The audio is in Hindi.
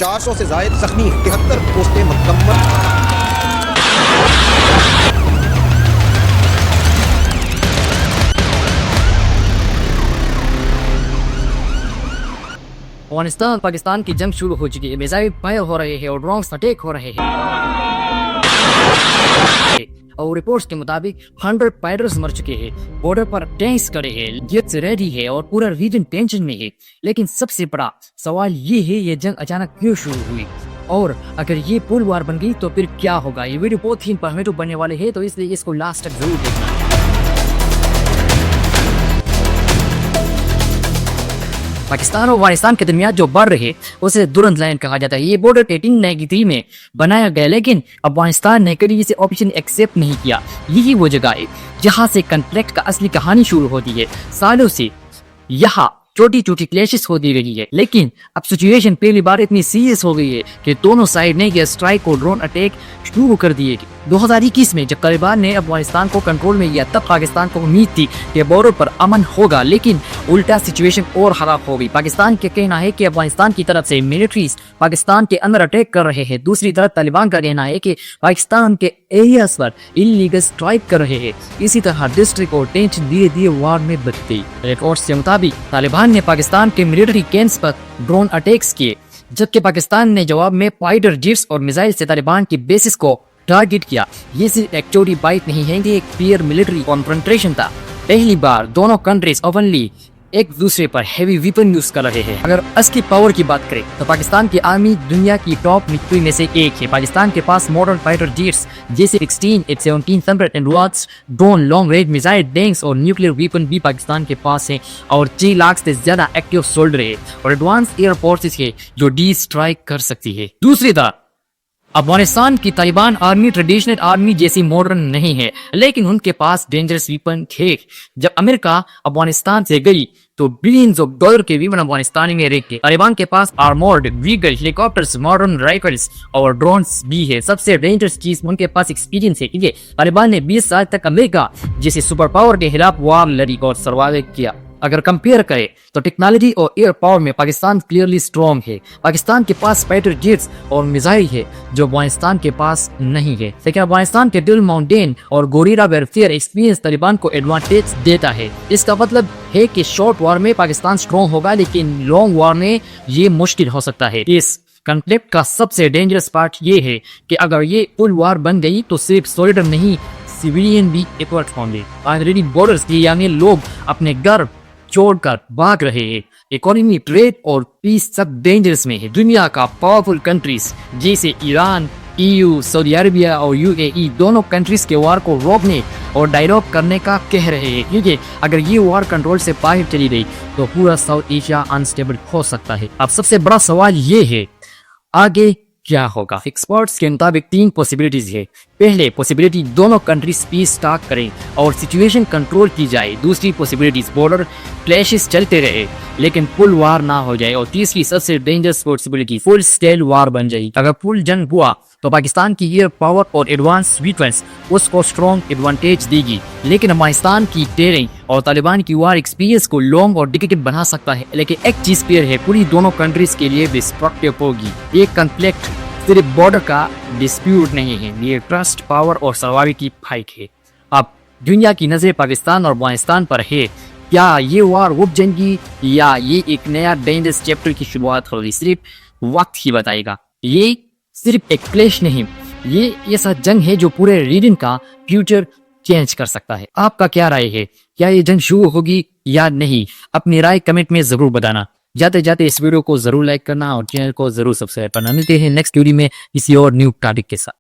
400 से जायद जख्मी, 73 पोस्टें मुकम्मल। अफगानिस्तान पाकिस्तान की जंग शुरू हो चुकी है। मिसाइल फायर हो रहे हैं और ड्रोन अटैक हो रहे हैं और रिपोर्ट्स के मुताबिक 100 फाइटर्स मर चुके हैं। बॉर्डर पर टैंक्स खड़े हैं, जेट्स रेडी है और पूरा रीजन टेंशन में है। लेकिन सबसे बड़ा सवाल ये है, ये जंग अचानक क्यों शुरू हुई और अगर ये पुल वार बन गई तो फिर क्या होगा। ये वीडियो बहुत ही इंफॉर्मेटिव बनने वाले है, तो इसलिए इसको लास्ट तक जरूर देखना। पाकिस्तान और अफगानिस्तान के दरमियान जो बढ़ रहे उसे दुरंत लाइन कहा जाता है। ये बॉर्डर 1893 में बनाया गया, लेकिन अफगानिस्तान ने कभी इसे ऑप्शन एक्सेप्ट नहीं किया। यही वो जगह है जहां से कॉन्फ्लिक्ट का असली कहानी शुरू होती है। सालों से यहाँ छोटी छोटी क्लैशेस होती रही है, लेकिन अब सिचुएशन पहली बार इतनी सीरियस हो गई है कि दोनों साइड ने एयर स्ट्राइक और ड्रोन अटैक शुरू कर दिए। 2021 में जब तालिबान ने अफगानिस्तान को कंट्रोल में लिया, तब पाकिस्तान को उम्मीद थी कि बॉर्डर पर अमन होगा, लेकिन उल्टा सिचुएशन और खराब हो गई। पाकिस्तान का कहना है कि अफगानिस्तान की तरफ से मिलिट्रीज पाकिस्तान के अंदर अटैक कर रहे हैं। दूसरी तरफ तालिबान का कहना है कि पाकिस्तान के एरियाज पर इलीगल स्ट्राइक कर रहे हैं। इसी तरह डिस्ट्रिक्ट और टेंशन धीरे धीरे वार में बदल गई। रिपोर्ट्स के मुताबिक तालिबान ने पाकिस्तान के मिलिट्री कैंप्स पर ड्रोन अटैक्स किए, जबकि पाकिस्तान ने जवाब में फाइटर जेट्स और मिसाइल से तालिबान की बेसिस को टारगेट किया। ये सिर्फ एक छोटी बाइट नहीं है, ये एक क्लियर मिलिट्री कॉन्फ्रंटेशन था। पहली बार दोनों कंट्रीज ओपनली एक दूसरे पर हेवी वेपन यूज कर रहे हैं। अगर असली पावर की बात करें तो पाकिस्तान की आर्मी दुनिया की टॉप मिलिट्री में से एक है। पाकिस्तान के पास मॉडर्न फाइटर जेट्स जैसे 16, F-17 थंडर एंड वाट्स, drone, long range missile, tanks और न्यूक्लियर वेपन भी पाकिस्तान के पास है और 3 लाख से ज्यादा एक्टिव सोल्जर है और एडवांस एयर फोर्सेस है जो डी स्ट्राइक कर सकती है। दूसरी तरफ अफगानिस्तान की तालिबान आर्मी ट्रेडिशनल आर्मी जैसी मॉडर्न नहीं है, लेकिन उनके पास डेंजरस वेपन थे। जब अमेरिका अफगानिस्तान से गई तो बिलियंस ऑफ डॉलर के वेपन अफगानिस्तान में रखे। तालिबान के पास armoured vehicle, helicopters, modern rifles और ड्रोन्स भी है। सबसे डेंजरस चीज उनके पास एक्सपीरियंस है, क्योंकि तालिबान ने 20 साल तक अमेरिका जैसे सुपर पावर के खिलाफ वार लड़ी और सर्वाइव किया। अगर कंपेयर करें तो टेक्नोलॉजी और एयर पावर में पाकिस्तान क्लियरली स्ट्रॉन्ग है। पाकिस्तान के पास फाइटर जेट्स और मिसाइल है जो अफगानिस्तान के पास नहीं है, लेकिन अफगानिस्तान के दिल माउंटेन और गोरिल्ला वेरफेयर एक्सपीरियंस तालिबान को एडवांटेज देता है। इसका मतलब है कि शॉर्ट वॉर में पाकिस्तान स्ट्रॉन्ग होगा, लेकिन लॉन्ग वॉर में ये मुश्किल हो सकता है। इस कॉन्फ्लिक्ट का सबसे डेंजरस पार्ट ये है कि अगर ये फुल वॉर बन गई तो सिर्फ सोल्जर नहीं, सिविलियन भी इफेक्ट होंगे। ऑलरेडी बॉर्डर्स की यानी लोग अपने घर छोड़कर भाग रहे हैं। इकोनॉमी, ट्रेड और पीस सब डेंजरस में है। दुनिया का पावरफुल कंट्रीज जैसे ईरान, EU, सऊदी अरेबिया और UAE दोनों कंट्रीज के वार को रोकने और डायलॉग करने का कह रहे हैं, क्योंकि अगर ये वार कंट्रोल से बाहर चली गई तो पूरा साउथ एशिया अनस्टेबल हो सकता है। अब सबसे बड़ा सवाल ये है, आगे क्या होगा। एक्सपर्ट्स के मुताबिक 3 पॉसिबिलिटीज है। पहले पॉसिबिलिटी, दोनों कंट्रीज पीस स्टार्ट करें और सिचुएशन कंट्रोल की जाए। दूसरी पॉसिबिलिटीज, बॉर्डर क्लैशेस चलते रहे लेकिन फुल वार ना हो जाए। और तीसरी सबसे डेंजरस पॉसिबिलिटी, फुल स्केल वार बन जाए। अगर फुल जंग हुआ तो पाकिस्तान की एयर पावर और एडवांस वेपन्स उसको स्ट्रॉन्ग एडवांटेज देगी, लेकिन अफगानिस्तान की टेरिंग और तालिबान की वार एक्सपीरियंस को लॉन्ग और डिफिकल्ट बना सकता है। लेकिन एक चीज क्लियर है, पूरी दोनों कंट्रीज के लिए डिस्ट्रक्टिव होगी। ये कॉन्फ्लिक्ट सिर्फ बॉर्डर का डिस्प्यूट नहीं है, ये ट्रस्ट, पावर और सर्वाइवल की फाइट है। अब दुनिया की नजर पाकिस्तान और अफगानिस्तान पर है। क्या ये वार रुक जाएगी या ये एक नया डेंजरस चैप्टर की शुरुआत होगी, सिर्फ वक्त ही बताएगा। ये सिर्फ एक क्लैश नहीं, ये ऐसा जंग है जो पूरे रीजन का फ्यूचर चेंज कर सकता है। आपका क्या राय है, क्या ये जंग शुरू होगी या नहीं? अपनी राय कमेंट में जरूर बताना। जाते जाते इस वीडियो को जरूर लाइक करना और चैनल को जरूर सब्सक्राइब करना। मिलते हैं नेक्स्ट वीडियो में किसी और न्यू टॉपिक के साथ।